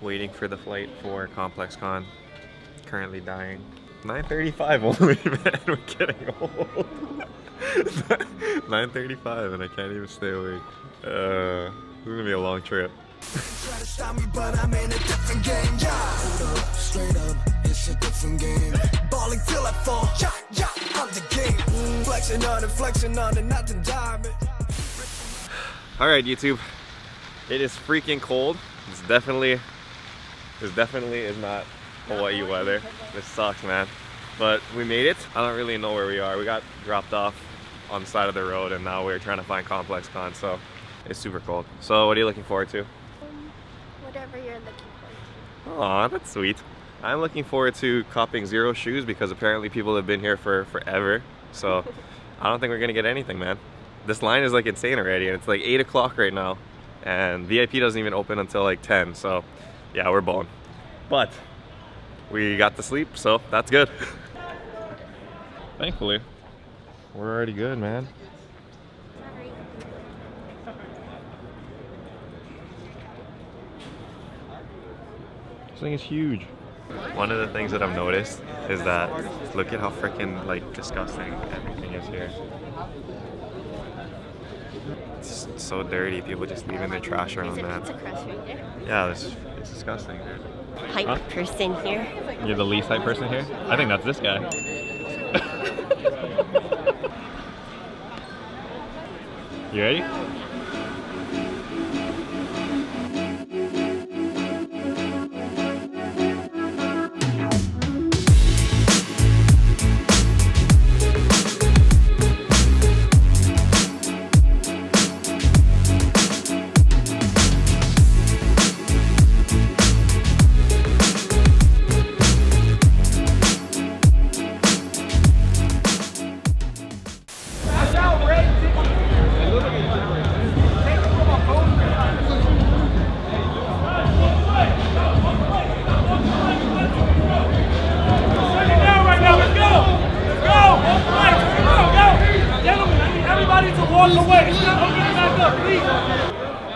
waiting for the flight for Complexcon. Currently dying. 9:35 only, man. We're getting old. 9:35 and I can't even stay awake. This is gonna be a long trip. Try to stop me, but I'm in a different game. Yeah, hold up, straight up, it's a different game. Balling till I fall, yeah, I'm the game. Flexing on it, not to die. Alright, YouTube. It is freaking cold. This definitely is not Hawaii weather. This sucks, man. But we made it. I don't really know where we are. We got dropped off on the side of the road and now we're trying to find Complexcon, so it's super cold. So what are you looking forward to? Whatever you're looking forward to. Aw, that's sweet. I'm looking forward to copping Zero shoes because apparently people have been here for forever. So I don't think we're gonna get anything, man. This line is like insane already and it's like 8 o'clock right now. And VIP doesn't even open until like 10, so yeah, we're boned. But we got to sleep, so that's good. Thankfully, we're already good, man. This thing is huge. One of the things that I've noticed is that look at how freaking like disgusting everything is here. It's so dirty. People just leaving their trash around, man. There's a crust right there. Yeah, it's disgusting, dude. Hype person here. You're the least hype person here? I think that's this guy. You ready?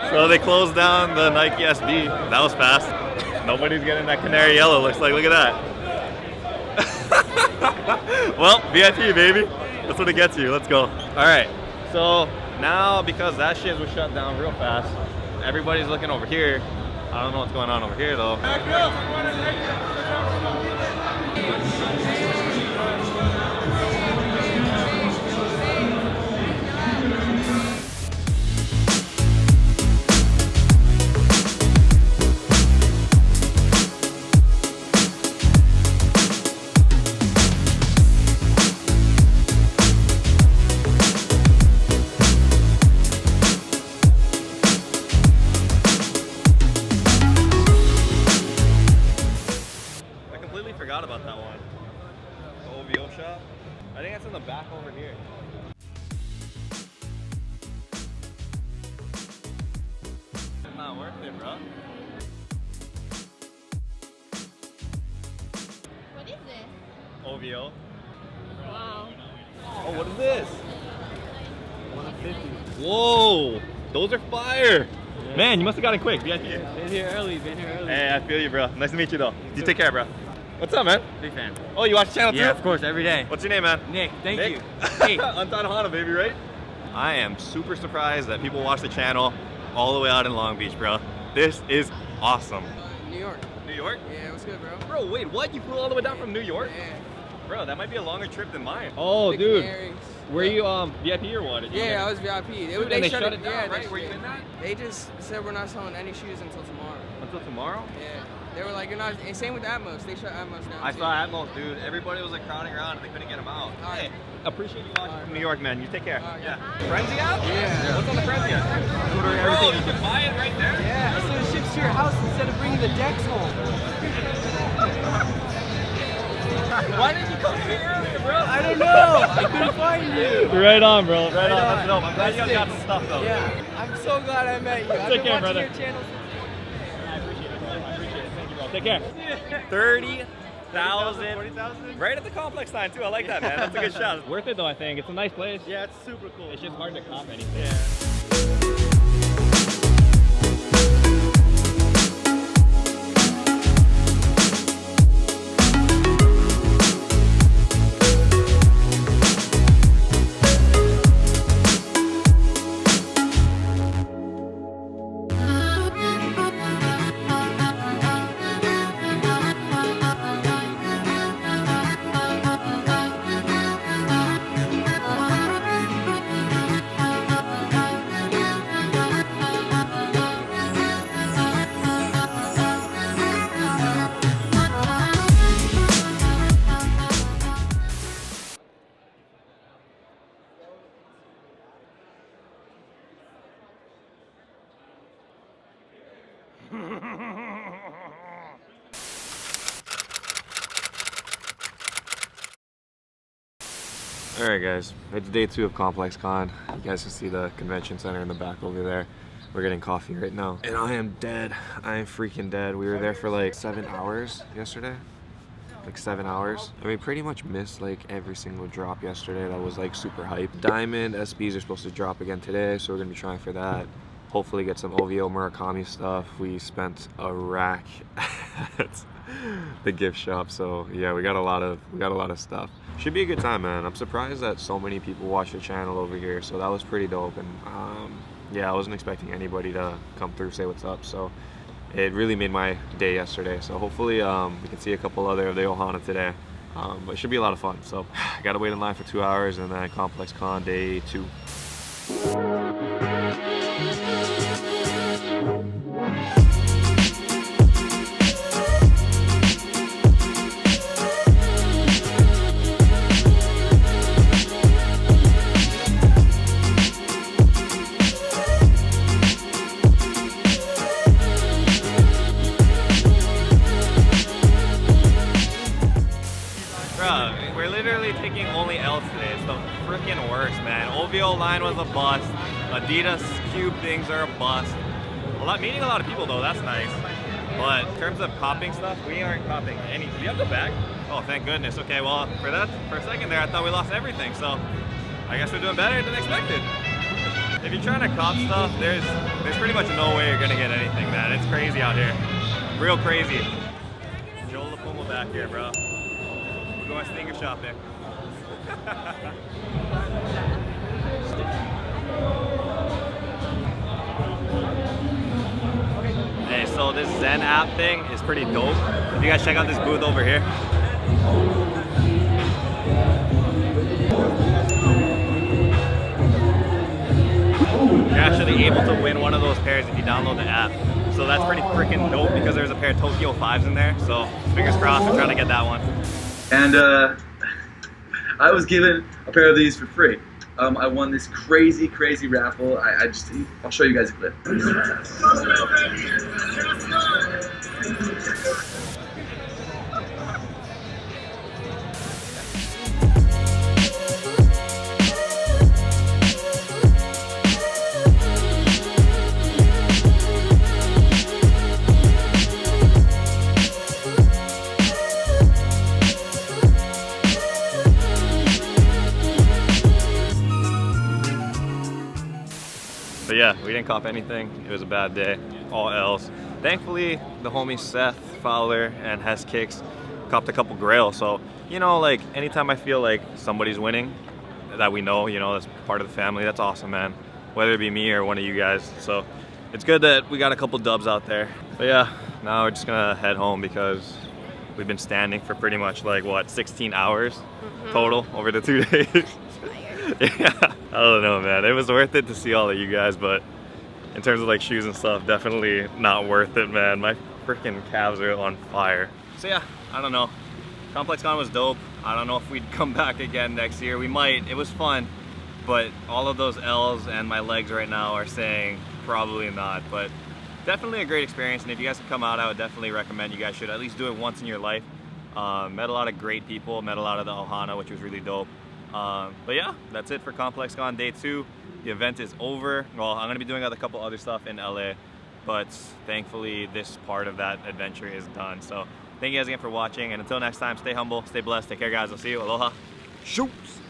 So they closed down the Nike SB. That was fast. Nobody's getting that canary yellow, looks like. Look at that. Well, VIP, baby. That's what it gets you. Let's go. Alright, so now because that shit was shut down real fast, everybody's looking over here. I don't know what's going on over here though. Forgot about that one. The OVO shop. I think that's in the back over here. It's not worth it, bro. What is this? OVO. Wow. Oh, what is this? 150. Whoa! Those are fire! Yeah. Man, you must have gotten quick. VIP. Been here early. Hey, I feel you, bro. Nice to meet you, though. You take care, bro. What's up, man? Big fan. Oh, you watch the channel too? Yeah, of course, every day. What's your name, man? Nick, thank Nick? you. Hey. Untied Honda, baby, right? I am super surprised that people watch the channel all the way out in Long Beach, bro. This is awesome. New York. New York? Yeah, what's good, bro? Bro, wait, what? You flew all the way down from New York? Yeah. Bro, that might be a longer trip than mine. Oh, Big dude. Canaries. Were you VIP or what? Yeah, I was VIP. Dude, they shut it down, yeah, right? Were you in that? They just said we're not selling any shoes until tomorrow. Until tomorrow? Yeah. They were like, you're not, and same with Atmos. They shut Atmos down. I too. saw Atmos, dude. Everybody was like crowding around and they couldn't get them out. All right. Hey, appreciate you watching from New York, man. You take care. Yeah. Frenzy app? Yeah. What's on the Frenzy app? Bro, you can buy it right there? Yeah, so it ships to your house instead of bringing the decks home. Why didn't you come here earlier, bro? I don't know. I couldn't find you. Right on, bro. Right on. on. That's dope. I'm glad you guys got some stuff, though. Yeah. I'm so glad I met you. I've Take been care, watching brother. your channel. I appreciate it, bro. I appreciate it. Thank you, bro. Take care. 30,000. 40,000? Right at the complex sign, too. I like that, man. That's a good shot. Worth it, though, I think. It's a nice place. Yeah, it's super cool. It's just hard to cop anything. Yeah. Alright guys, it's day 2 of Complexcon. You guys can see the convention center in the back over there. We're getting coffee right now. And I am dead. I am freaking dead. We were there for like 7 hours yesterday. Like 7 hours. And we pretty much missed like every single drop yesterday that was like super hype. Diamond SPs are supposed to drop again today, so we're gonna be trying for that. Hopefully get some OVO Murakami stuff. We spent a rack at the gift shop, so yeah, we got a lot of stuff. Should be a good time, man. I'm surprised that so many people watch the channel over here, so that was pretty dope. And yeah, I wasn't expecting anybody to come through, say what's up, so it really made my day yesterday. So hopefully we can see a couple other of the Ohana today, but it should be a lot of fun. So I gotta wait in line for 2 hours, and then Complexcon day 2. We're literally taking only L's today. It's the freaking worst, man. OVO line was a bust. Adidas Cube things are a bust. Meeting a lot of people though, that's nice. But in terms of copying stuff, we aren't copying any. Do you have the bag? Oh, thank goodness. Okay, well, for a second there, I thought we lost everything. So I guess we're doing better than expected. If you're trying to cop stuff, there's pretty much no way you're gonna get anything, man. It's crazy out here. Real crazy. Joel the Puma back here, bro. We're going sneaker shopping. Hey, so this Zen app thing is pretty dope. If you guys check out this booth over here. You're actually able to win one of those pairs if you download the app. So that's pretty freaking dope because there's a pair of Tokyo 5s in there. So fingers crossed, we're trying to get that one. And I was given a pair of these for free. I won this crazy raffle. I'll show you guys a clip. But yeah, we didn't cop anything. It was a bad day, all L's. Thankfully, the homies Seth Fowler and Hess Kicks copped a couple grails. So, you know, like anytime I feel like somebody's winning that we know, you know, that's part of the family, that's awesome, man. Whether it be me or one of you guys. So it's good that we got a couple dubs out there. But yeah, now we're just gonna head home because we've been standing for pretty much like, what, 16 hours total over the 2 days. Yeah, I don't know, man. It was worth it to see all of you guys, but in terms of like shoes and stuff, definitely not worth it, man. My freaking calves are on fire. So yeah, I don't know. Complexcon was dope. I don't know if we'd come back again next year. We might. It was fun, but all of those L's and my legs right now are saying probably not. But definitely a great experience, and if you guys can come out, I would definitely recommend you guys should at least do it once in your life. Met a lot of great people, met a lot of the Ohana, which was really dope. But yeah, that's it for Complexcon day 2. The event is over. Well, I'm gonna be doing a couple other stuff in LA, but thankfully this part of that adventure is done. So thank you guys again for watching, and until next time, stay humble, stay blessed, take care guys, I'll see you, aloha, shoots!